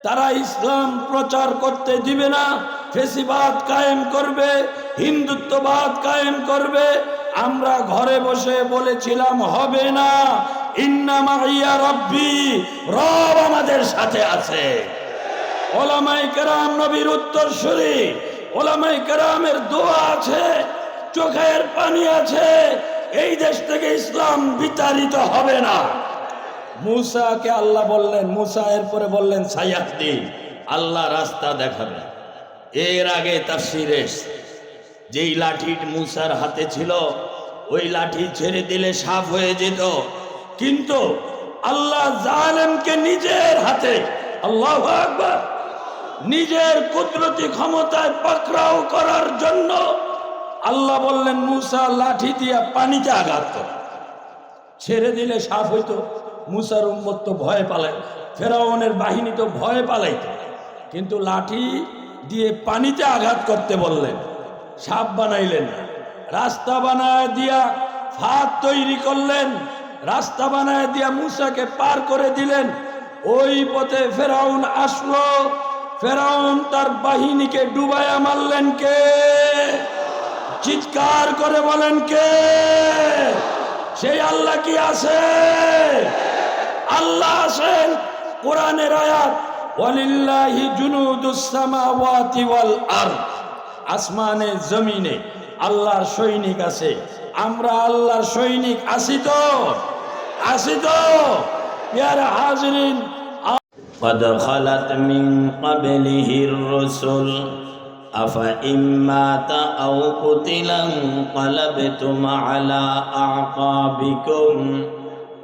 তারা ইসলাম প্রচার করতে দিবে না, ফেসিবাদ কায়েম করবে, হিন্দুত্ববাদ কায়েম করবে। আমরা ঘরে বসে বলেছিলাম হবে না, ইন্না মাইয়া রব্বি, রব আমাদের সাথে আছে। ওলামায়ে কেরাম নবীর উত্তরসূরি, ওলামায়ে কেরামের দোয়া আছে, চোখের পানি আছে। এই দেশ থেকে ইসলাম বিতাড়িত হবে না। মুসাকে আল্লাহ বললেন, মুসা এরপরে বললেন সায়াহদিন, আল্লাহ রাস্তা দেখাবে। এর আগে তাফসীরে যেই লাঠি মুসার হাতে ছিল ওই লাঠি ছেড়ে দিলে সাপ হয়ে যেত, কিন্তু আল্লাহ জালেমকে নিজের হাতে, আল্লাহু আকবার, নিজের কুদরতি ক্ষমতায় পাকড়াও করার জন্য আল্লাহ বললেন মুসা লাঠি দিয়ে পানিতে আঘাত কর। ছেড়ে দিলে সাপ হইতো। মুসার উম্মত তো ভয় পালায়, ফেরাউনের বাহিনী তো ভয় পালাইত, কিন্তু লাঠি দিয়ে পানিতে আঘাত করতে বললেন, সাপ বানাইলেন না। রাস্তা বানায় দিয়া ফাঁদ তৈরি করলেন, রাস্তা বানায় দিয়া মুসাকে পার করে দিলেন। ওই পথে ফেরাউন আসলো, ফেরাউন তার বাহিনীকে ডুবাইয়া মারলেন কে? চিৎকার করে বলেন কে? সেই আল্লাহ কি আছে? আল্লাহ আছেন। কোরআনের আয়াত, ওয়ালিল্লাহি জুনুদুস সামাওয়াতি ওয়াল আরদ, আসমানে জমিনে আল্লাহর সৈনিক আছে। আমরা আল্লাহর সৈনিক আছি তো? আছি তো? প্রিয় হাজিরিন, قد خلت من قبله الرسل أفإن مات أو قتل انقلبتم على أعقابكم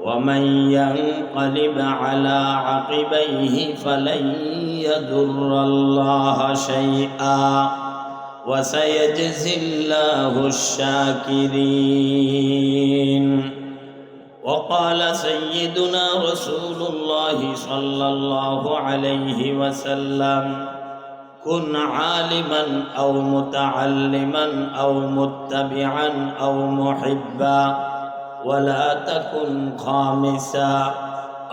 ومن ينقلب على عقبيه فلن يضر الله شيئا وسيجزي الله الشاكرين. وقال سيدنا رسول الله صلى الله عليه وسلم كن عالما أو متعلما أو متبعا أو محبا ولا تكن خامسا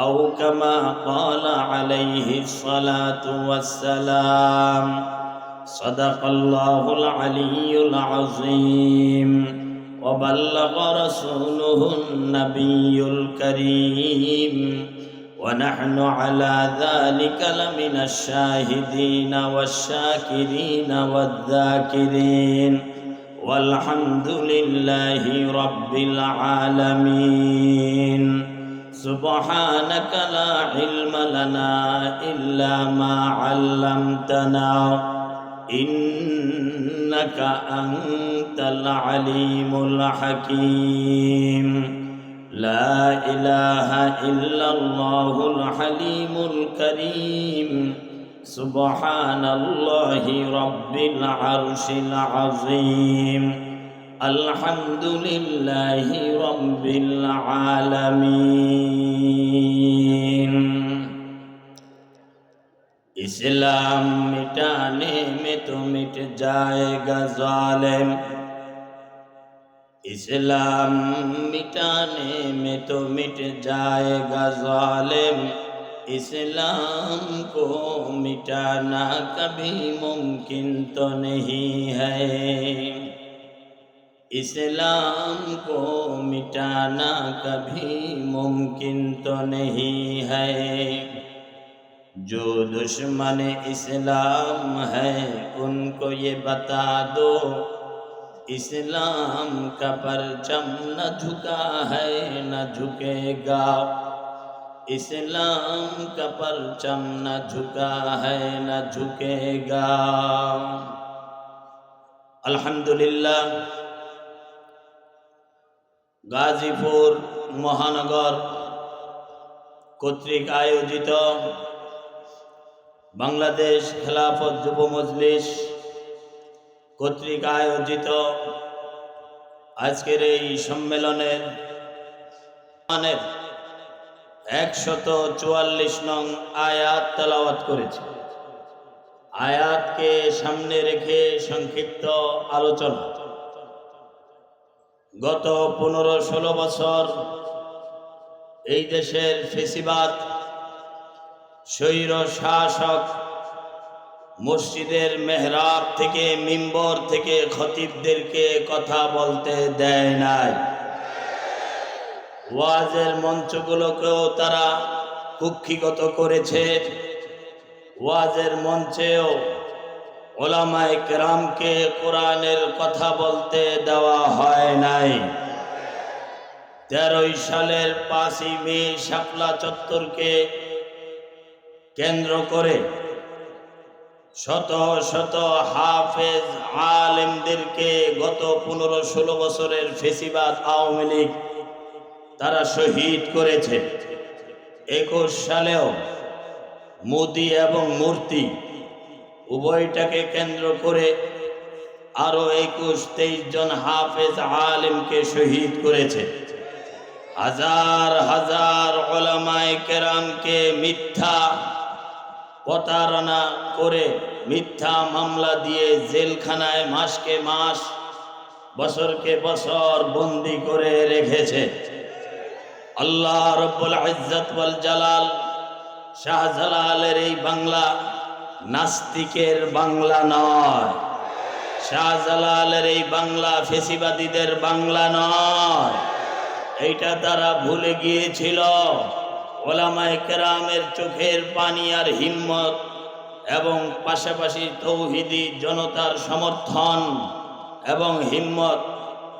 أو كما قال عليه الصلاة والسلام. صدق الله العلي العظيم وبلغ رسوله النبي الكريم ونحن على ذلك لمن الشاهدين والشاكرين والذاكرين والحمد لله رب العالمين. سبحانك لا علم لنا إلا ما علمتنا إنك أنت العليم الحكيم. لا إله إلا الله الحليم الكريم. سبحان الله رب العرش العظيم. الحمد لله رب العالمين. इस्लाम मिटाने में तो मिट जाएगा जालिम, इस्लाम मिटाने में तो मिट जाएगा जालिम, इस्लाम को मिटाना कभी मुमकिन तो नहीं है, इस्लाम को मिटाना कभी मुमकिन तो नहीं है. जो दुश्मन इस्लाम है उनको ये बता दो, इस्लाम का परचम न झुका है न झुकेगा, इस्लाम का परचम न झुका है न झुकेगा. अल्हम्दुलिल्लाह, गाजीपुर महानगर কর্তৃক আয়োজিত বাংলাদেশ খেলাফত যুব মজলিস কর্তৃক আয়োজিত আজকের এই সম্মেলনের 144 নং আয়াত তেলাওয়াত করেছে। আয়াতকে সামনে রেখে সংক্ষিপ্ত আলোচনা। গত 15-16 বছর এই দেশের ফেসিবাদ স্বৈর শাসক মসজিদের মেহরাব থেকে মিম্বর থেকে খতিবদেরকে কথা বলতে দেয় নাই। ওয়াজের মঞ্চগুলোকেও তারা কুক্ষিগত করেছে। ওয়াজের মঞ্চেও ওলামায়ে কেরামকে কোরআনের কথা বলতে দেওয়া হয় নাই। 13 সালের 5ই মে শাপলা চত্বরকে কেন্দ্র করে শত শত হাফেজ আলেমদেরকে গত 15-16 বছরের ফেসিবাদ আওয়ামী লীগ তারা শহীদ করেছে। 21 সালেও মোদি এবং মূর্তি উভয়টাকে কেন্দ্র করে আরো 21-23 জন হাফেজ আলেমকে শহীদ করেছে। হাজার হাজার উলামায়ে কেরামকে মিথ্যা প্রতারণা করে মিথ্যা মামলা দিয়ে জেলখানায় মাসকে মাস বছরকে বছর বন্দি করে রেখেছে। আল্লাহ রব্বুল ইজ্জত ওয়াল জালাল শাহজালালের এই বাংলা নাস্তিকের বাংলা নয়। শাহজালালের এই বাংলা ফেসিবাদীদের বাংলা নয়। এইটা তারা ভুলে গিয়েছিল। ওলামায়ে কেরামের চোখের পানি আর হিম্মত এবং পাশাপাশি তৌহিদি জনতার সমর্থন এবং হিম্মত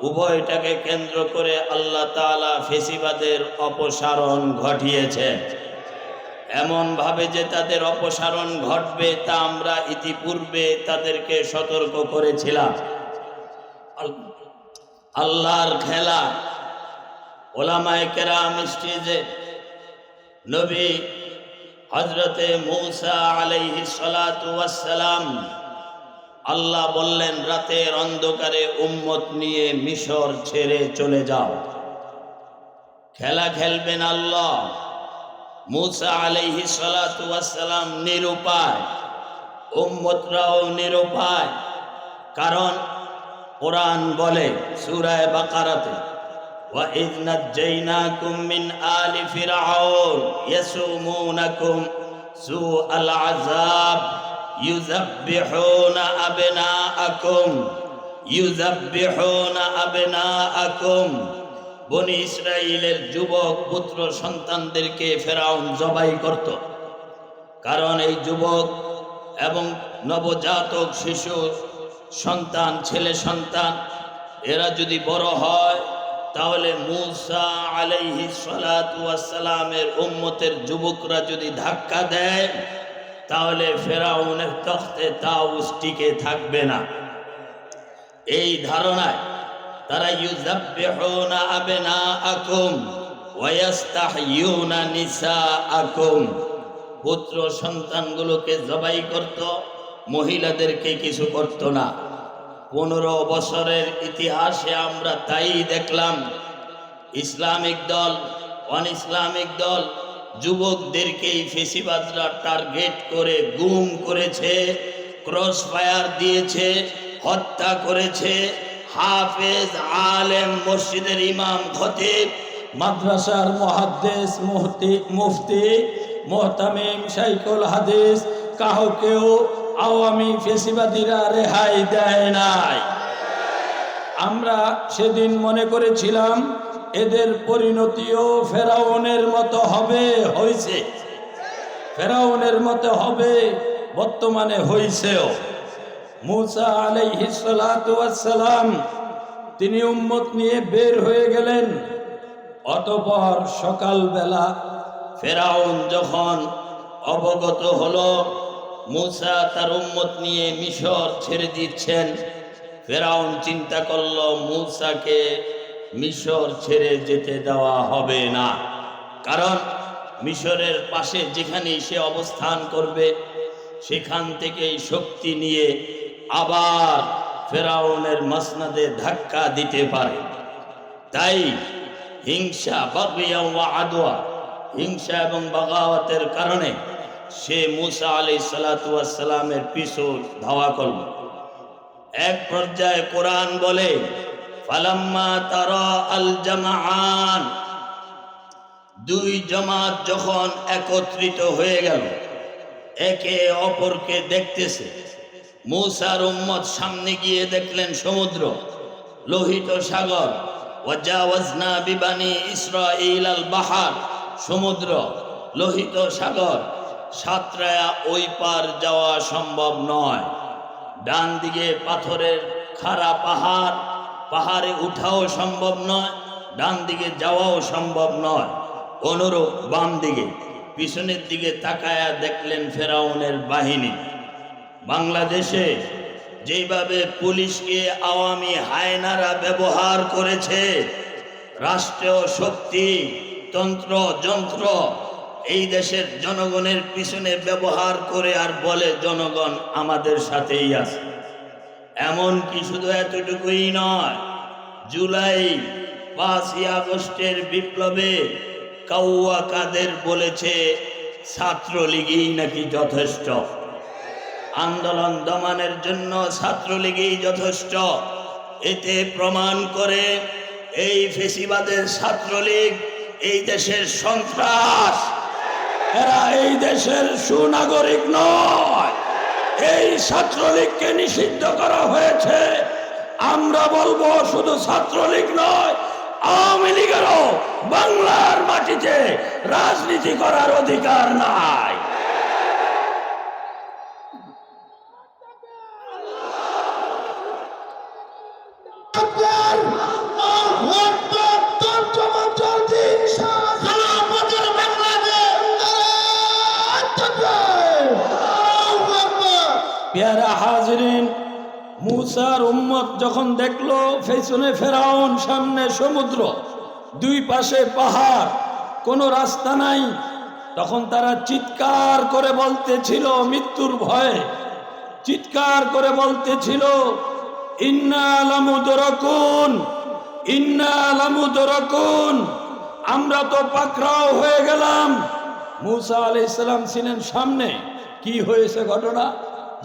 উভয়টাকে কেন্দ্র করে আল্লাহ তাআলা ফেসিবাদের অপসারণ ঘটিয়েছে। এমন ভাবে যে তাদের অপসারণ ঘটবে তা আমরা ইতিপূর্বে তাদেরকে সতর্ক করেছিলাম। আল্লাহর খেলা ওলামায়ে কেরাম স্টেজে নবী হযরতে মূসা আলাইহিস সালাতু ওয়াস সালাম আল্লাহ বললেন রাতের অন্ধকারে উম্মত নিয়ে মিশর ছেড়ে চলে যাও। খেলা খেলবেন আল্লাহ। মূসা আলাইহিস সালাতু ওয়াস সালাম নিরুপায়, উম্মতরাও নিরুপায়। কারণ কোরআন বলে সূরা বাকারাতে وَإِذْ نَجَّيْنَاكُمْ مِنْ آلِ فِرْعَوْنَ يَسُومُونَكُمْ سُوءَ الْعَذَابِ يُذَبِّحُونَ أَبْنَاءَكُمْ বনি ইসরাইলের যুবক পুত্র সন্তানদেরকে ফেরাউন জবাই করত। কারণ এই যুবক এবং নবজাতক শিশু সন্তান, ছেলে সন্তান, এরা যদি বড় হয় তাহলে মূসা আলাইহিস সালাতু ওয়াস সালামের উম্মতের যুবকরা যদি ধাক্কা দেয় তাহলে ফেরাউনের তখতে তাউস টিকে থাকবে না। এই ধারণায় তারা ইউযাব্বিহুনা আবনাআকুম ওয়া ইস্তাহয়ুনা নিসাআকুম, পুত্র সন্তানগুলোকে জবাই করত, মহিলাদেরকে কিছু করত না। 15 বছরের ইতিহাসে আমরা তাই দেখলাম। ইসলামিক দল, অন ইসলামিক দল যুবকদেরকেই ফেসিবাদরা টার্গেট করে গুম করেছে, ক্রস ফায়ার দিয়েছে, হত্যা করেছে। হাফেজ আলেম, মসজিদের ইমাম, খতিব, মাদ্রাসার মুহাদ্দিস, মুফতি, মুহতামিম, শাইখুল হাদিস কাউকেও আওয়ামী ফেসিবাদীরা রেহাই দেয় নাই। আমরা সেদিন মনে করেছিলাম এদের পরিণতিও ফেরাউনের মতো হবে, হয়েছে। ফেরাউনের মতো হবে, বর্তমানে হয়েছেও। মূসা আলাইহিস সালাতু ওয়াস সালাম তিনি উম্মত নিয়ে বের হয়ে গেলেন। অতঃপর সকালবেলা ফেরাউন যখন অবগত হলো মূসা তার উম্মত নিয়ে মিশর ছেড়ে দিচ্ছেন, ফেরাউন চিন্তা করল মূসাকে মিশর ছেড়ে যেতে দেওয়া হবে না। কারণ মিশরের পাশে যেখানেই সে অবস্থান করবে সেখান থেকেই শক্তি নিয়ে আবার ফেরাউনের মাসনাদে ধাক্কা দিতে পারে। তাই হিংসা, বাগিয়া ওয়া আদওয়া, হিংসা এবং বাগাওয়াতের কারণে সে মূসা আলাইহিস সালাতু ওয়াস সালামের পিছু ধাওয়া করল। এক পর্যায়ে কোরআন বলে ফালাম্মা তারা আল জামাআন, দুই জামাত যখন একত্রিত হয়ে গেল, একে অপরকে দেখতেছে। মূসার উম্মত সামনে গিয়ে দেখলেন সমুদ্র, লোহিত সাগর। ওয়াজাওয়াজনা বিবানি ইসরাঈল আল বাহার, সমুদ্র, লোহিত সাগর। সাতরায়া ওই পার যাওয়া সম্ভব নয়। ডান দিকে পাথরের খাড়া পাহাড়, পাহাড়ে উঠাও সম্ভব নয়, ডান দিকে যাওয়াও সম্ভব নয়। অনুরূপ বাম দিকে, পিছনের দিকে তাকায়া দেখলেন ফেরাউনের বাহিনী। বাংলাদেশে যেভাবে পুলিশকে আওয়ামী হায়নারা ব্যবহার করেছে, রাষ্ট্রীয় শক্তি, তন্ত্র যন্ত্র এই দেশের জনগণের পিছনে ব্যবহার করে আর বলে জনগণ আমাদের সাথেই আছে। এমন কি শুধু এতটুকুই নয়, জুলাই 5ই আগস্টের বিপ্লবে কাউয়া কাদের বলেছে ছাত্রলীগই নাকি যথেষ্ট, আন্দোলন দমনের জন্য ছাত্রলীগই যথেষ্ট। এতে প্রমাণ করে এই ফেসিবাদের ছাত্রলীগ এই দেশের সন্ত্রাস, এরা এই দেশের সুনাগরিক নয়। এই ছাত্রলীগকে নিষিদ্ধ করা হয়েছে। আমরা বলবো শুধু ছাত্রলীগ নয়, আওয়ামী লীগেরও বাংলার মাটিতে রাজনীতি করার অধিকার নাই। প্যারা হাজরিন, মূসার উম্মত যখন দেখলো পেছনে ফেরাউন, সামনে সমুদ্র, দুই পাশে পাহাড়, কোনো রাস্তা নাই, তখন তারা চিৎকার করে বলতেছিল, মৃত্যুর ভয়ে চিৎকার করে বলতেছিল, ইন্না লামুদরাকুন, ইন্না লামুদরাকুন, আমরা তো পাকড়াও হয়ে গেলাম। মূসা আলাইহিস সালাম ছিলেন সামনে। কি হয়েছে ঘটনা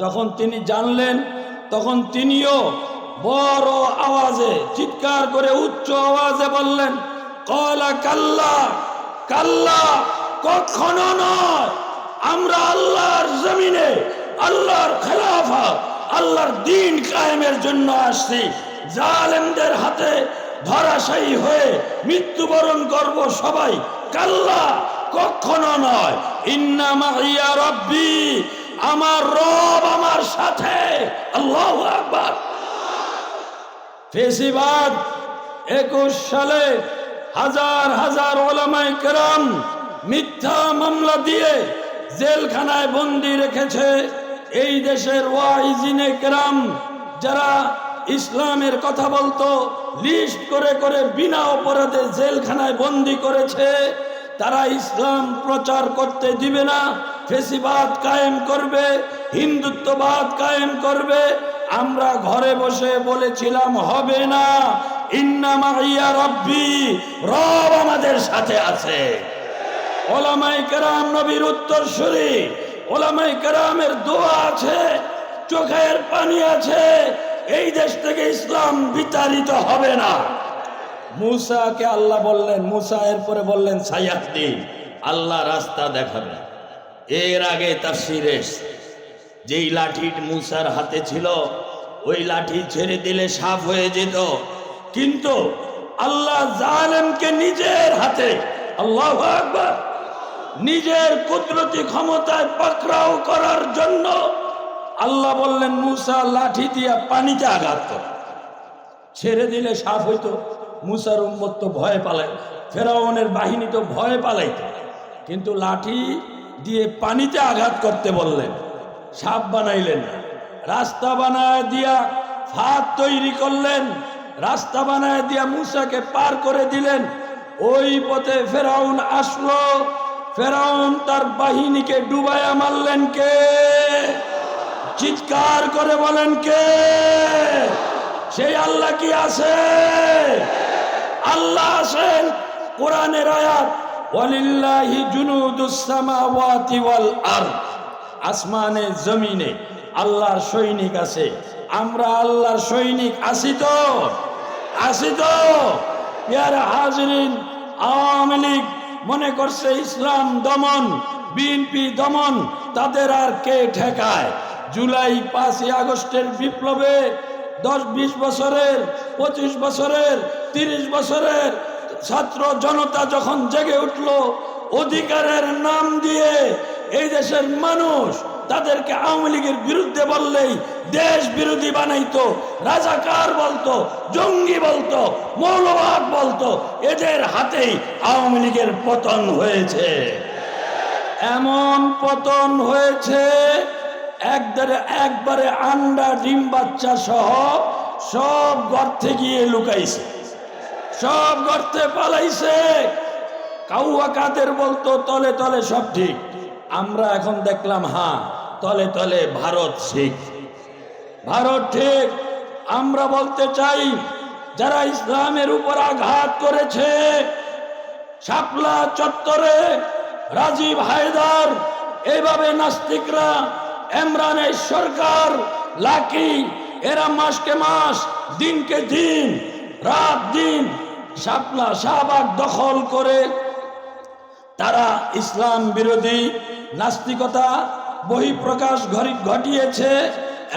যখন তিনি জানলেন, তখন তিনিও বড় আওয়াজে চিৎকার করে উচ্চ আওয়াজে বললেন, ক্বালা কাল্লা, কাল্লা, কখনো নয়, আমরা আল্লাহর জমিনে আল্লাহর খেলাফত, আল্লাহর দ্বীন কায়েমের জন্য আসছি। জালেমদের হাতে ধরাশায়ী হয়ে মৃত্যুবরণ করব সবাই। কাল্লা, কখনো নয়। ইন্না মাইয়া রাব্বি, আমার রব আমার সাথে। আল্লাহু আকবার। ফেসিবাদ 21 সালে হাজার হাজার ওলামায়ে কেরাম মিথ্যা মামলা দিয়ে জেলখানায় বন্দী রেখেছে। এই দেশের ওয়াইজিনে কেরাম যারা ইসলামের কথা বলতো, লিস্ট করে করে বিনা অপরাধে জেলখানায় বন্দী করেছে। তারা ইসলাম প্রচার করতে দিবে না, ফেসিবাদ কায়েম করবে, হিন্দুত্ববাদ কায়েম করবে। আমরা ঘরে বসে বলেছিলাম হবে না। ইন্না মাইয়া রাব্বি, রব আমাদের সাথে আছে। ওলামায়ে কেরাম নবীর উত্তরসূরি, ওলামায়ে কেরামের দোয়া আছে, চোখের পানি আছে। এই দেশ থেকে ইসলাম বিতাড়িত হবে না। মূসাকে আল্লাহ বললেন, মূসা এরপরে বললেন সায়াহদিন, আল্লাহ রাস্তা দেখাবে। এর আগে তাফসীরে যেই লাঠি মূসার হাতে ছিল, ওই লাঠি ছেড়ে দিলে সাফ হয়ে যেত, কিন্তু আল্লাহ জালেমকে নিজের হাতে, আল্লাহু আকবার, নিজের কুদরতি ক্ষমতায় পাকড়াও করার জন্য আল্লাহ বললেন মূসা লাঠি দিয়া পানিতে আঘাত কর, ছেড়ে দিলে সাফ হইতো। মূসার উম্মত তো ভয়ে পালায়, ফেরাউনের বাহিনী তো ভয়ে পালাইত, কিন্তু লাঠি দিয়ে পানিতে আঘাত করতে বললেন, সাপ বানাইলেন না। রাস্তা বানায় দিয়া ফাঁদ তৈরি করলেন, রাস্তা বানায় দিয়া মূসাকে পার করে দিলেন। ওই পথে ফেরাউন আসলো, ফেরাউন তার বাহিনীকে ডুবাইয়া মারলেন কে? চিৎকার করে বলেন কে? সেই আল্লাহ কি আছে? আল্লাহ আছেন। কোরআনের আয়াত, ওয়ালিল্লাহি জুনুদুস সামাওয়াতি ওয়াল আরদ, আসমানে জমিনে আল্লাহর সৈনিক আছে। আমরা আল্লাহর সৈনিক আছি তো? আছি তো? প্যারা হাজরিন, আওয়ামী লীগ মনে করছে ইসলাম দমন, বিএনপি দমন, তাদের আর কে ঠেকায়? জুলাই 5ই আগস্টের বিপ্লবে 10-20 বছরের, 25 বছরের, 30 বছরের ছাত্র জনতা যখন জেগে উঠল, অধিকারের নাম দিয়ে এই দেশের মানুষ তাদেরকে আওয়ামী লীগের বিরুদ্ধে বললেই দেশ বিরোধী বানাইতো, রাজাকার বলতো, জঙ্গি বলতো, মৌলবাদ বলতো। এদের হাতেই আওয়ামী লীগের পতন হয়েছে। এমন পতন হয়েছে, একবারে আন্ডা ডিম বাচ্চা সহ সব গর্তে গিয়ে লুকাইছে, সব গর্তে পালাইছে। কাউয়া কাদের বলতো তলে তলে সব ঠিক, আমরা এখন দেখলাম হ্যাঁ তলে তলে ভারত ঠিক, ভারত ঠিক। আমরা বলতে চাই, যারা ইসলামের উপর আঘাত করেছে, শাপলা চত্বরে রাজীব হায়দার, এইভাবে নাস্তিকরা, ইমরানের সরকার, লাকি, এরা মাসকে মাস, দিনকে দিন, রাত দিন শাপলা শাহবাগ দখল করে তারা ইসলাম বিরোধী নাস্তিকতা বহিঃপ্রকাশ ঘটিয়েছে।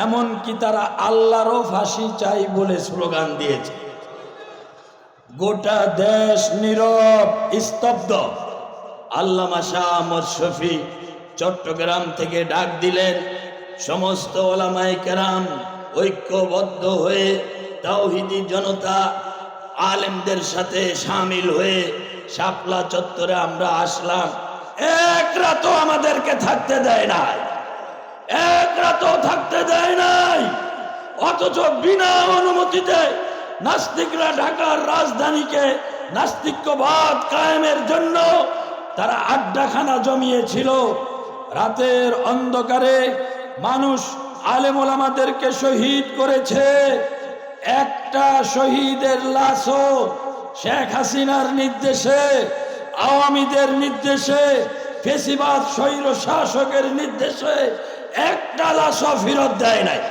এমনকি তারা আল্লাহরও ফাঁসি চাই বলে স্লোগান দিয়েছে। গোটা দেশ নীরব স্তব্ধ। আল্লামা শাহ আহমদ শফী চট্টগ্রাম থেকে ডাক দিলেন, সমস্ত ওলামায়ে কেরাম ঐক্যবদ্ধ হয়ে তাওহীদি জনতা আলেমদের সাথে শামিল হয়ে শাপলা চত্বরে আমরা আসলাম। এক রাতও আমাদেরকে থাকতে দেয় নাই, এক রাতও থাকতে দেয় নাই। অথচ বিনা অনুমতিতে নাস্তিকরা ঢাকার রাজধানীকে নাস্তিক্যবাদ কায়েমের জন্য তারা আড্ডাখানা জমিয়েছিল। রাতের অন্ধকারে মানুষ আলেম ওলামাদেরকে শহীদ করেছে। একটা শহীদের লাশও শেখ হাসিনার নির্দেশে, আওয়ামীদের নির্দেশে, ফেসিবাদ স্বৈর শাসকের নির্দেশে একটা লাশও ফেরত দেয় নাই।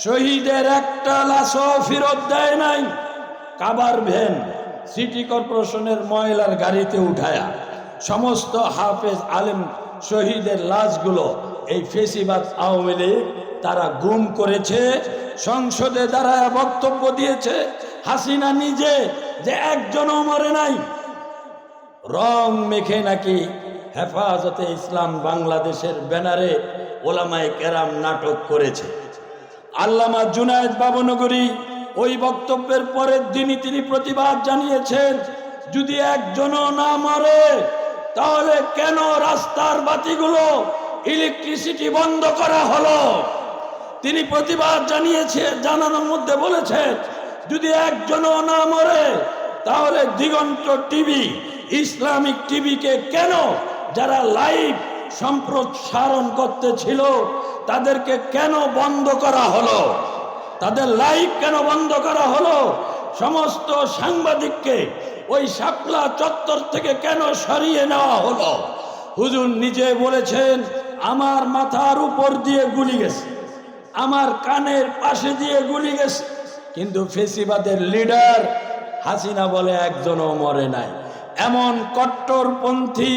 শহীদের একটা লাশও ফেরত দেয় নাই। কাবার ভ্যান সিটি কর্পোরেশনের ময়লার গাড়িতে উঠায়া সমস্ত হাফেজ আলেম শহীদের লাশগুলো এই ফেসিবাদ আওয়ামী লীগ তারা গুম করেছে। সংসদে দাঁড়ায় বক্তব্য দিয়েছে হাসিনা নিজে যে একজনও মরে নাই। রং মেখে নাকি হেফাজতে ইসলাম বাংলাদেশের ব্যানারে ওলামায়ে কেরাম নাটক করেছে। আল্লামা জুনায়েদ বাবুনগরী ওই বক্তব্যের পরের দিনই তিনি প্রতিবাদ জানিয়েছেন, যদি একজনও না মরে তাহলে কেন রাস্তার বাতিগুলো ইলেকট্রিসিটি বন্ধ করা হলো? তিনি প্রতিবাদ জানানোর মধ্যে বলেছেন, যদি একজনও না মরে তাহলে দিগন্ত টিভি, ইসলামিক টিভিকে কেন যারা লাইভ সম্প্রসারণ করতেছিল তাদেরকে কেন বন্ধ করা হলো? তাদের লাইভ কেন বন্ধ করা হলো? সমস্ত সাংবাদিককে ওই শাপলা চত্বর থেকে কেন সরিয়ে নেওয়া হলো? হুজুর নিজে বলেছেন, আমার মাথার উপর দিয়ে গুলি গেছে, আমার কানের পাশে দিয়ে গুলি গেছে, কিন্তু ফেসিবাদের লিডার হাসিনা বলে একজনও মরে নাই। এমন কট্টরপন্থী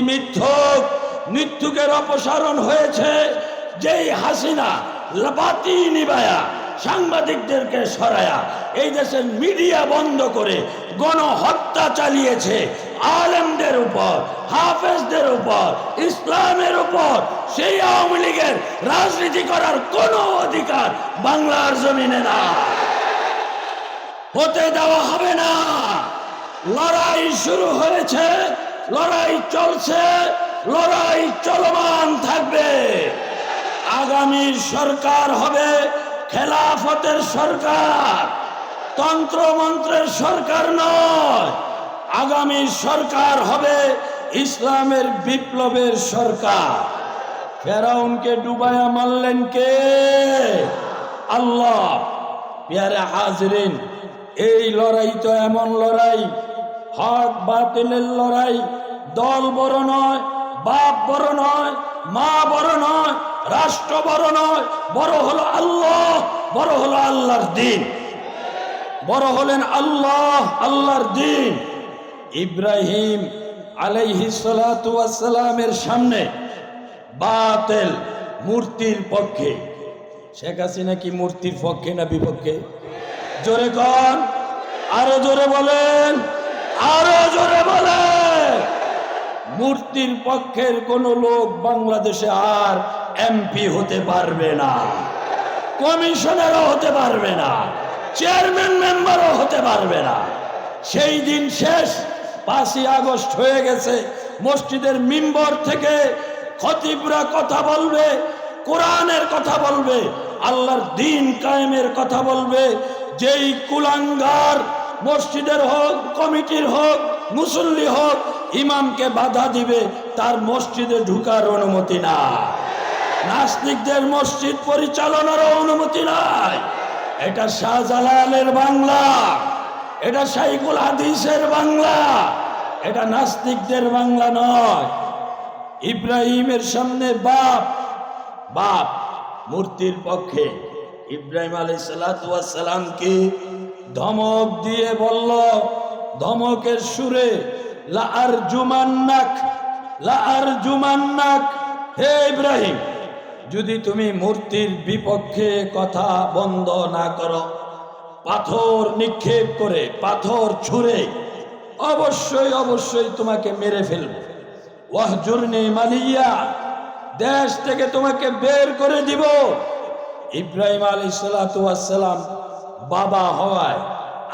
মিথ্যুকের অপসারণ হয়েছে, যেই হাসিনা বাতি নিবায়া সাংবাদিকদেরকে সরায়া এই দেশের মিডিয়া বন্ধ করে গণহত্যা চালিয়েছে আলেমদের উপর, হাফেজদের উপর, ইসলামের উপর। সেই আওয়ামী লীগের রাজনীতি করার কোনো অধিকার বাংলার জমিনে না, হতে দেওয়া হবে না। লড়াই শুরু হয়েছে, লড়াই চলছে, লড়াই চলমান থাকবে। আগামী সরকার হবে খেলাফতের সরকার, তন্ত্রমন্ত্রের সরকার নয়। আগামী সরকার হবে ইসলামের বিপ্লবের সরকার। ফেরাউনকে ডুবায়া মারলেন কে? আল্লাহ। প্যারে হাজরিন, এই লড়াই তো এমন লড়াই, হক বাতিলের লড়াই। দল বড় নয়, বাপ বড় নয়, মা বড় নয়, রাষ্ট্র বড় নয়, বড় হলো আল্লাহ, বড় হলো আল্লাহর দিন। বড় হলেন আল্লাহ, আল্লাহর দিন। ইব্রাহিম আলাইহিস সালাতু ওয়াস সালামের সামনে বাতিল মূর্তির পক্ষে। শেখ হাসিনা কি মূর্তির পক্ষে না বিপক্ষে? জোরে কোন, আরো জোরে বলেন, আরো জোরে বলেন। মূর্তির পক্ষের কোন লোক বাংলাদেশে আর এমপি হতে পারবে না, কমিশনারও হতে পারবে না, চেয়ারম্যান মেম্বারও হতে পারবে না। সেই দিন শেষ। 5ই আগস্ট হয়ে গেছে। মসজিদের মিম্বর থেকে খতিবরা কথা বলবে, কোরআনের কথা বলবে, আল্লাহর দ্বীন কায়েমের কথা বলবে। যেই কুলাঙ্গার মসজিদের হোক, কমিটির হোক, মুসল্লি হোক, ইমামকে বাধা দিবে, তার মসজিদে ঢুকার অনুমতি না। নাস্তিকদের মসজিদ পরিচালনার অনুমতি নাই। এটা শাহজালালের বাংলা, এটা শাইখুল হাদিসের বাংলা, এটা নাস্তিকদের বাংলা নয়। ইব্রাহিমের সামনে বাপ বাপ মূর্তির পক্ষে ইব্রাহিম আলাইহিস সালামকে ধমক দিয়ে বলল, ধমকের সুরে, লা আরজুমান্নাক, লা আরজুমান্নাক, হে ইব্রাহিম, যদি তুমি মূর্তির বিপক্ষে কথা বন্ধ না করো, পাথর নিক্ষেপ করে, পাথর ছুঁড়ে অবশ্যই অবশ্যই তোমাকে মেরে ফেলব। ওয়াহজুরনি মালিয়া, দেশ থেকে তোমাকে বের করে দিব। ইব্রাহিম আলাইহিস সালাম বাবা হওয়ায়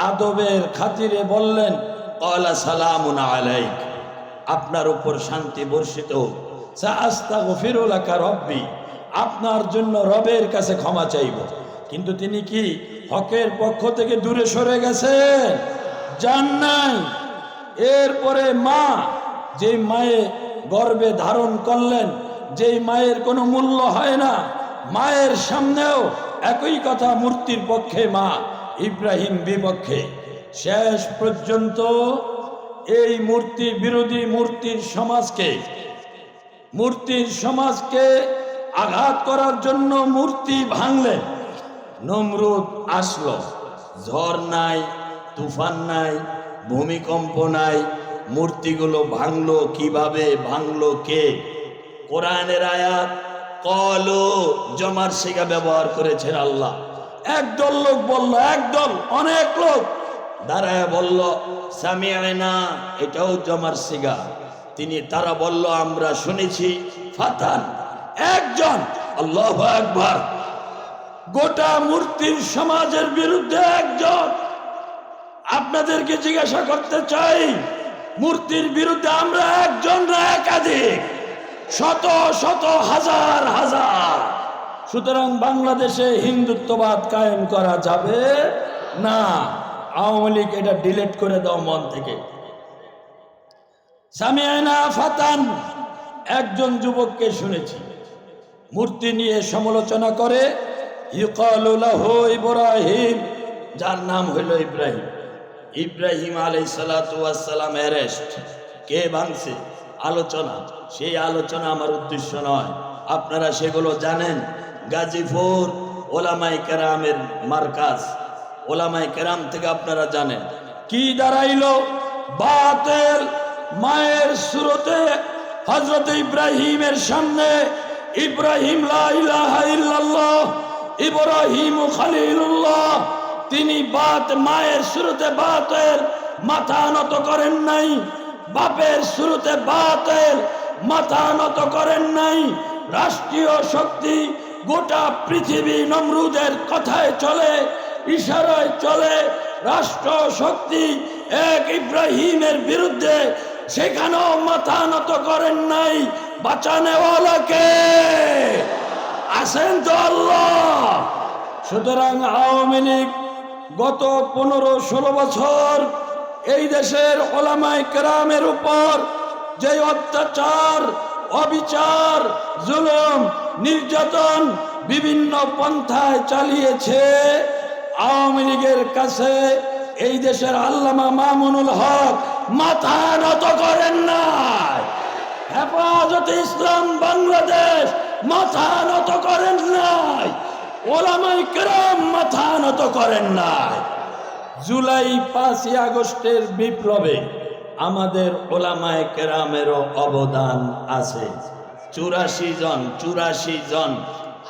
আদবের খাতিরে বললেন, ক্বালা সালামুন আলাইক, আপনার উপর শান্তি বর্ষিত হোক। সাআস্তাগফিরু লাকা রব্বি, আপনার জন্য রবের কাছে ক্ষমা চাইব। কিন্তু তিনি কি হকের পক্ষ থেকে দূরে সরে গেছেন? যান নাই। এরপরে মা, যে মায়ে গর্ভে ধারণ করলেন, যেই মায়ের কোনো মূল্য হয় না, মায়ের সামনেও একই কথা, মূর্তির পক্ষে মা, ইব্রাহিম বিপক্ষে। শেষ পর্যন্ত এই মূর্তি বিরোধী মূর্তির সমাজকে আঘাত করার জন্য মূর্তি ভাঙলেন। নমরুদ আসলো, ঝড় নাই, তুফান নাই, ভূমিকম্প নাই, মূর্তিগুলো ভাঙলো। কিভাবে ভাঙলো? কে? কোরআনের আয়াত, কলো, জমার শিখা ব্যবহার করেছেন আল্লাহ। একদল লোক বলল, একদল, অনেক লোক দাঁড়ায় বলল সামিআনা, এটাও জমার শিখা। তারা বলল আমরা শুনেছি। ফাতান, একজন, আল্লাহু আকবার। গোটা মূর্তির সমাজের বিরুদ্ধে একজন। আপনাদেরকে জিজ্ঞাসা করতে চাই, মূর্তির বিরুদ্ধে আমরা একজন না একাধিক? শত শত, হাজার হাজার। সুতরাং বাংলাদেশে হিন্দুত্ববাদ কায়েম করা যাবে না। আওয়ামী লীগ এটা ডিলিট করে দাও মন থেকে। সামিআনা ফাতান, একজন যুবককে শুনেছি মূর্তি নিয়ে সমালোচনা করে, ইউকালু লাহু ইব্রাহিম, যার নাম হইল ইব্রাহিম। ইব্রাহিম আলাইহিস সালাম অ্যারেস্ট। কে ভাঙছে? আলোচনা। সেই আলোচনা আমার উদ্দেশ্য নয়, আপনারা সেগুলো জানেন। গাজীপুর ওলামায়ে কেরামের মার্কাজ, ওলামায়ে কেরাম থেকে আপনারা জানেন কি দাঁড়াইলো। বাতিল মায়ের সুরতে হযরত ইব্রাহিমের সামনে, ইব্রাহিম লা ইলাহা ইল্লাল্লাহ, ইব্রাহিম খলিলুল্লাহ, তিনি মায়ের সুরতে বাতিল, মাথা নত করেন নাই। বাপের সুরতে বাতিল, মাথা নত করেন নাই। রাষ্ট্রীয় শক্তি গোটা পৃথিবী নমরুদের কথায় চলে, ইশারায় চলে। রাষ্ট্র শক্তি এক ইব্রাহিমের বিরুদ্ধে, সেখানেও মাথা নত করেন নাই। বাঁচানেওয়ালাকে আছেন তো আল্লাহ। সুতরাং আওয়ামী লীগ গত 15-16 বছর এই দেশের ওলামায়ে কেরামের উপর যে অত্যাচার, অবিচার, জুলুম, নির্যাতন বিভিন্ন পন্থায় চালিয়েছে, আওয়ামী লীগের কাছে এই দেশের আল্লামা মামুনুল হক মাথা নত করেন নাই। হেফাজতে ইসলাম বাংলাদেশ মাথা নত করেন নাই। ওলামায়ে কেরাম মাথা নত করেন নাই। জুলাই 5ই আগস্টের বিপ্লবে আমাদের ওলামায়ে কেরামেরও অবদান আছে। 84 জন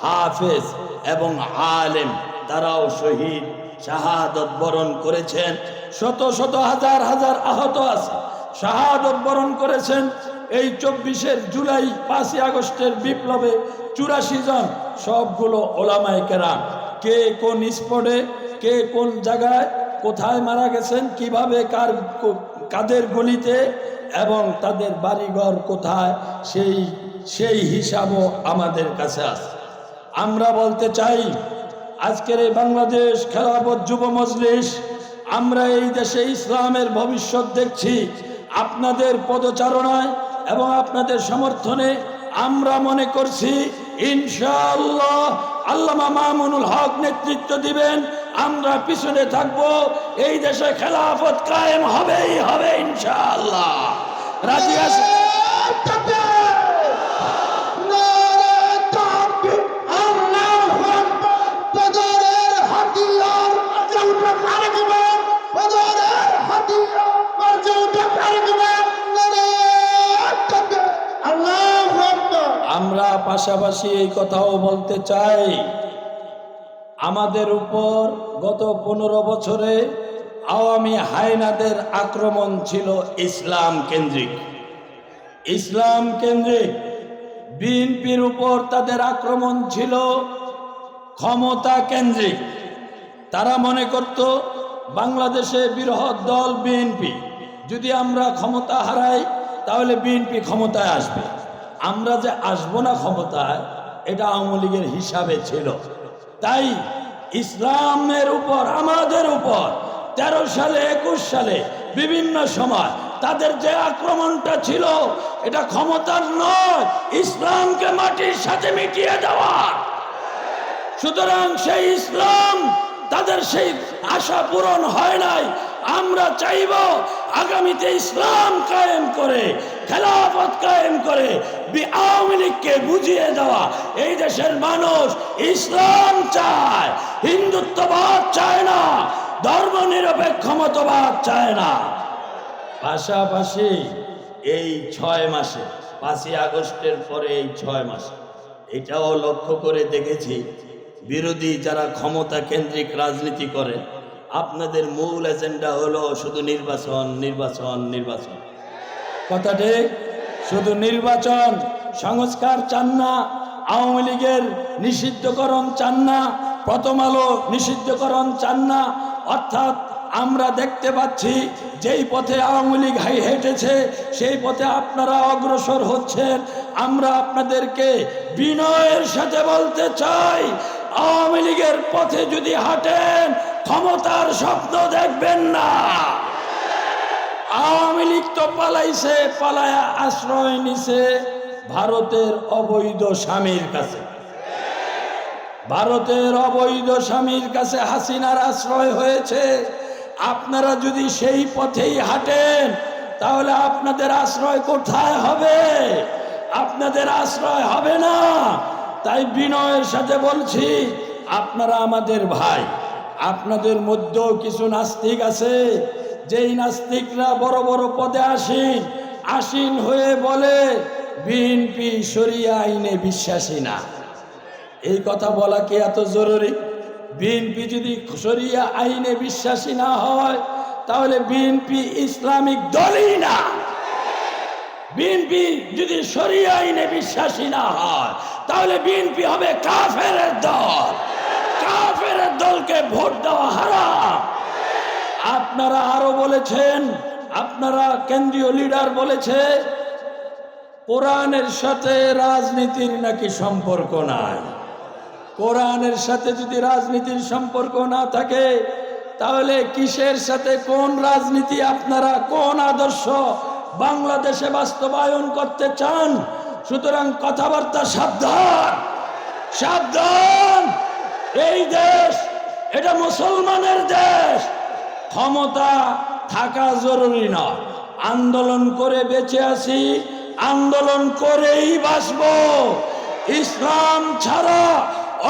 হাফেজ এবং আলেম তারাও শহীদ শাহাদত বরণ করেছেন। শত শত হাজার হাজার আহত আছে, শাহাদত বরণ করেছেন। এই 24 জুলাই 5 আগস্টের বিপ্লবে 84 জন, সবগুলো ওলামায়ে কেরাম। কে কোন স্পটে, কে কোন জায়গায় কোথায় মারা গেছেন, কিভাবে কাদের গলিতে এবং তাদের বাড়িঘর কোথায়, সেই হিসাবও আমাদের কাছে আছে। আমরা বলতে চাই, আজকের এই বাংলাদেশ খেলাফত যুব মজলিস, আমরা এই দেশে ইসলামের ভবিষ্যৎ দেখছি। আপনাদের পদচারণায় এবং আপনাদের সমর্থনে আমরা মনে করছি ইনশাআল্লাহ আল্লামা মামুনুল হক নেতৃত্ব দিবেন, আমরা পিছনে থাকব। এই দেশে খেলাফত কায়েম হবেই হবে ইনশাআল্লাহ। রাজি আছেন? আমরা পাশাপাশি এই কথাও বলতে চাই, আমাদের উপর গত 15 বছরে আওয়ামী হায়নাদের আক্রমণ ছিল ইসলাম কেন্দ্রিক। বিএনপির উপর তাদের আক্রমণ ছিল ক্ষমতা কেন্দ্রিক। তারা মনে করত বাংলাদেশে বৃহৎ দল বিএনপি, যদি আমরা ক্ষমতা হারাই তাহলে বিএনপি ক্ষমতায় আসবে। আমরা যে আসবো না ক্ষমতায়, এটা আওয়ামী লীগের হিসাবে ছিল। তাই ইসলামের উপর, আমাদের উপর 13 সালে 21 সালে বিভিন্ন সময় তাদের যে আক্রমণটা ছিল, এটা ক্ষমতার নয়, ইসলামকে মাটির সাথে মিটিয়ে দেওয়া। সুতরাং সেই ইসলাম, তাদের সেই আশা পূরণ হয় নাই। আমরা চাইব আগামীতে ইসলাম কায়েম করে, খেলাফত কায়েম করে আওয়ামী লীগকে বুঝিয়ে দেওয়া। এই দেশের মানুষ ইসলাম চায়, হিন্দুত্ববাদ চায় না, ধর্মনিরপেক্ষ মতবাদ চায় না। পাশাপাশি এই 6 মাসে, 5 আগস্টের পরে এই 6 মাসে এটাও লক্ষ্য করে দেখেছি, বিরোধী যারা ক্ষমতা কেন্দ্রিক রাজনীতি করে, আপনাদের মূল এজেন্ডা হলো শুধু নির্বাচন, নির্বাচন, নির্বাচন। কথা ঠিক? শুধু নির্বাচন। সংস্কার চান না, আওয়ামী লীগের নিষিদ্ধকরণ চান না, প্রথম আলো নিষিদ্ধকরণ চান না। অর্থাৎ আমরা দেখতে পাচ্ছি যেই পথে আওয়ামী লীগ হেঁটেছে সেই পথে আপনারা অগ্রসর হচ্ছেন। আমরা আপনাদেরকে বিনয়ের সাথে বলতে চাই, আওয়ামী লীগের পথে যদি হাঁটেন ক্ষমতার স্বপ্ন দেখবেন না। আওয়ামী লীগ তো পালাইছে, পালায়া আশ্রয় নিছে ভারতের অবৈধ স্বামীর কাছে। ভারতের অবৈধ স্বামীর কাছে হাসিনার আশ্রয় হয়েছে। আপনারা যদি সেই পথেই হাঁটেন তাহলে আপনাদের আশ্রয় কোথায় হবে? আপনাদের আশ্রয় হবে না। তাই বিনয়ের সাথে বলছি, আপনারা আমাদের ভাই। আপনাদের মধ্যেও কিছু নাস্তিক আছে, যেই নাস্তিকরা বড় বড় পদে আসীন হয়ে বলে বিএনপি শরিয়া আইনে বিশ্বাসী না। এই কথা বলা কি এত জরুরি? বিএনপি যদি শরিয়া আইনে বিশ্বাসী না হয় তাহলে বিএনপি ইসলামিক দলই না। বিএনপি যদি শরিয়া আইনে বিশ্বাসী না হয় তাহলে বিএনপি হবে কাফেরের দল। কাফেরের দলকে ভোট দেওয়া হারাম। আপনারা আরো বলেছেন, আপনারা কেন্দ্রীয় লিডার বলেছে কোরআনের সাথে রাজনীতির নাকি সম্পর্ক নাই। কোরআনের সাথে যদি রাজনীতির সম্পর্ক না থাকে তাহলে কিসের সাথে, কোন রাজনীতি আপনারা, কোন আদর্শ বাংলাদেশে বাস্তবায়ন করতে চান? সুতরাং কথাবার্তা সাবধান, সাবধান। এই দেশ এটা মুসলমানের দেশ। ক্ষমতা থাকা জরুরি নয়, আন্দোলন করে বেঁচে আছি, আন্দোলন করেই বাঁচব। ইসলাম ছাড়া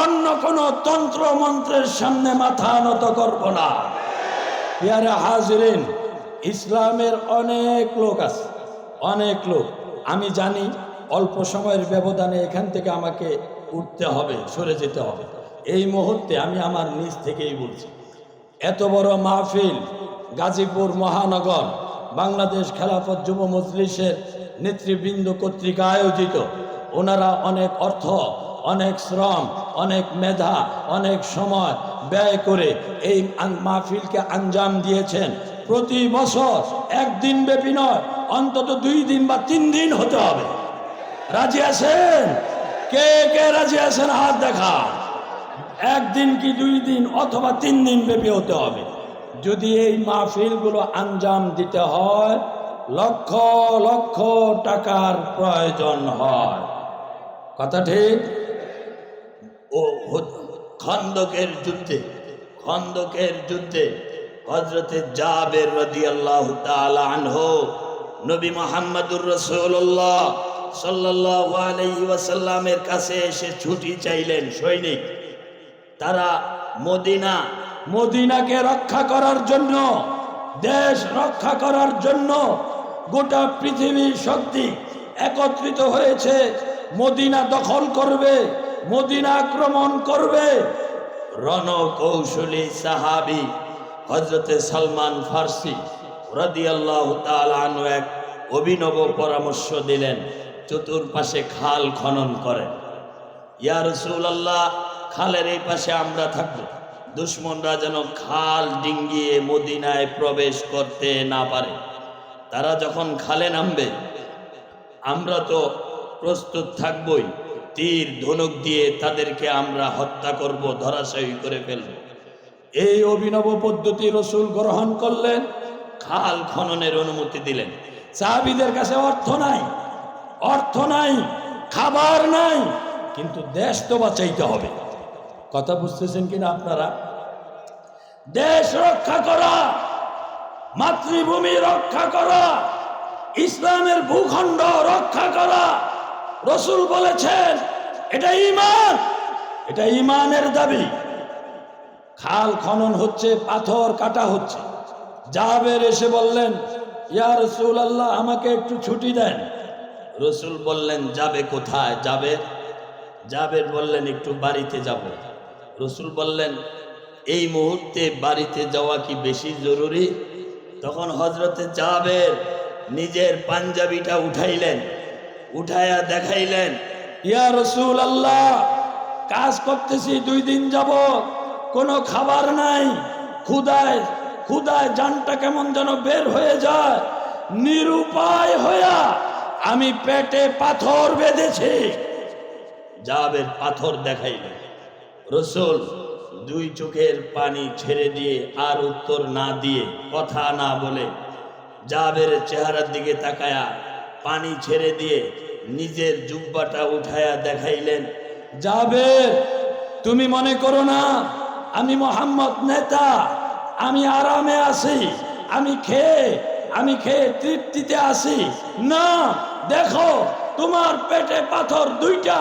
অন্য কোনো তন্ত্র মন্ত্রের সামনে মাথা নত করব না। ইয়ারে হাজরিন, ইসলামের অনেক লোক আছে, অনেক লোক। আমি জানি অল্প সময়ের ব্যবধানে এখান থেকে আমাকে উঠতে হবে, সরে যেতে হবে। এই মুহূর্তে আমি আমার নিজ থেকেই বলছি, এত বড় মাহফিল গাজীপুর মহানগর বাংলাদেশ খেলাফত যুব মজলিসের নেতৃবৃন্দ কর্তৃক আয়োজিত। ওনারা অনেক অর্থ, অনেক শ্রম, অনেক মেধা, অনেক সময় ব্যয় করে এই মাহফিলকে আঞ্জাম দিয়েছেন। প্রতি বছর একদিন ব্যাপী নয়, অন্তত 2 দিন বা 3 দিন হতে হবে। রাজি আছেন? কে কে রাজি আছেন হাত দেখা। একদিন কি 2 দিন অথবা 3 দিন ব্যাপী হতে হবে। যদি এই মাহফিলগুলো আঞ্জাম দিতে হয়, লক্ষ লক্ষ টাকার প্রয়োজন হয়। কথা ঠিক? ও খন্দকের যুদ্ধে হযরতে জাবের রাদিয়াল্লাহু তাআলা আনহু নবী মুহাম্মদুর রাসূলুল্লাহ সাল্লাল্লাহু আলাইহি ওয়াসাল্লামের কাছে এসে ছুটি চাইলেন সৈনিক। তারা মদিনাকে রক্ষা করার জন্য, দেশ রক্ষা করার জন্য গোটা পৃথিবীর শক্তি একত্রিত হয়েছে। মদিনা দখল করবে, মদিনা আক্রমণ করবে। রণকৌশলী সাহাবী হযরতে সালমান ফার্সি রাদিয়াল্লাহু তাআলা আনহু এক অভিনব পরামর্শ দিলেন, চতুর্পাশে খাল খনন করেন। ইয়া রাসূলুল্লাহ, খালের এই পাশে আমরা থাকব, দুশমনরা যেন খাল ডিঙ্গিয়ে মদিনায় প্রবেশ করতে না পারে। তারা যখন খালে নামবে আমরা তো প্রস্তুত থাকবই, তীর ধনুক দিয়ে তাদেরকে আমরা হত্যা করব, ধরাশায়ী করে ফেলব। এই অভিনব পদ্ধতি রাসূল গ্রহণ করলেন, খাল খননের অনুমতি দিলেন। সাহাবীদের কাছে অর্থ নাই, খাবার নাই, কিন্তু দেশ তো বাঁচাইতে হবে। কথা বুঝতেছেন কিনা আপনারা? দেশ রক্ষা করা, মাতৃভূমি রক্ষা করা, ইসলামের ভূখণ্ড রক্ষা করা, রাসূল বলেছেন এটা ঈমান, এটা ঈমানের দাবি। খাল খনন হচ্ছে, পাথর কাটা হচ্ছে। জাবের এসে বললেন, ইয়া রাসূলুল্লাহ, আমাকে একটু ছুটি দেন। রাসূল বললেন, যাবে কোথায়? জাবের বললেন, একটু বাড়িতে যাব। রাসূল বললেন, এই মুহূর্তে বাড়িতে যাওয়া কি বেশি জরুরি? তখন হযরতে জাবের নিজের পাঞ্জাবিটা উঠাইয়া দেখাইলেন, ইয়া রাসূলুল্লাহ, কাজ করতেছি 2 দিন যাব, কোনো খাবার নাই, ক্ষুধায় জানটা কেমন যেন বের হয়ে যায়। নিরুপায় হইয়া আমি পেটে পাথর বেঁধেছি। জাবের পাথর দেখাইলেন। রাসূল 2 চোখের পানি ছেড়ে দিয়ে, আর উত্তর না দিয়ে, কথা না বলে, জাবের চেহারার দিকে তাকায়া পানি ছেড়ে দিয়ে নিজের জুব্বাটা উঠায়া দেখাইলেন, জাবের, তুমি মনে করো না আমি মোহাম্মদ নেতা, আমি আরামে আছি, আমি খেয়ে তৃপ্তিতে আছি। না, দেখো তোমার পেটে পাথর 2টা,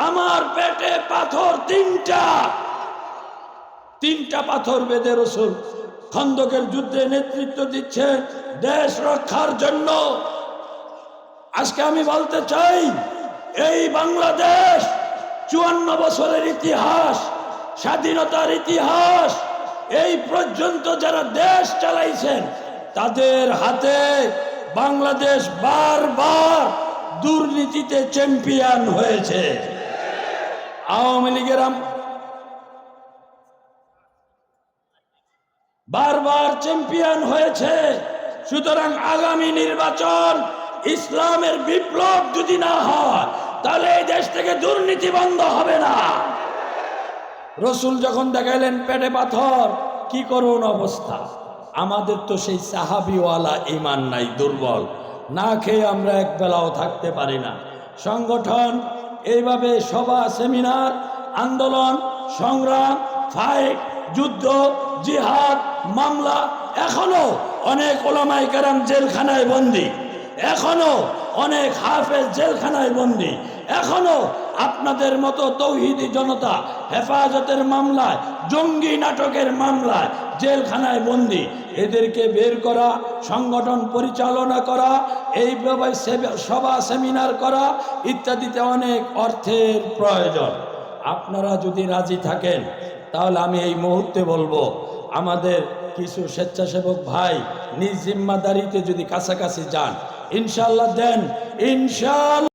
আমার পেটে পাথর 3টা পাথর বেঁধে রাসূল খন্দকের যুদ্ধে নেতৃত্ব দিচ্ছে দেশ রক্ষার জন্য। আজকে আমি বলতে চাই, এই বাংলাদেশ 54 বছরের ইতিহাস, স্বাধীনতার ইতিহাস, এই পর্যন্ত যারা দেশ চালাইছেন তাদের হাতে বাংলাদেশ বারবার দুর্নীতিতে চ্যাম্পিয়ন হয়েছে। আওয়ামী লীগের বারবার চ্যাম্পিয়ন হয়েছে। সুতরাং আগামী নির্বাচন ইসলামের বিপ্লব যদি না হয়, তাহলে এই দেশ থেকে দুর্নীতি বন্ধ হবে না। রাসূল যখন দেখাইলেন পেটে পাথর, কি করুন অবস্থা। আমাদের তো সেই সাহাবিওয়ালা ঈমান নাই, দুর্বল, না খেয়ে আমরা এক বেলাও থাকতে পারি না। সংগঠন এইভাবে সভা, সেমিনার, আন্দোলন, সংগ্রাম, ফাইট, যুদ্ধ, জিহাদ, মামলা, এখনো অনেক ওলামায়ে কেরাম জেলখানায় বন্দী, এখনো অনেক হাফেজ জেলখানায় বন্দী, এখনো আপনাদের মতো তৌহিদি জনতা হেফাজতের মামলায়, জঙ্গি নাটকের মামলায় জেলখানায় বন্দী, এদেরকে বের করা, সংগঠন পরিচালনা করা, এইভাবে সভা সেমিনার করা ইত্যাদিতে অনেক অর্থের প্রয়োজন। আপনারা যদি রাজি থাকেন তাহলে আমি এই মুহূর্তে বলবো, আমাদের কিছু স্বেচ্ছাসেবক ভাই নিজ জিম্মাদারিতে যদি কাছাকাছি যান, ইনশাআল্লাহ দেন, ইনশাআল্লাহ।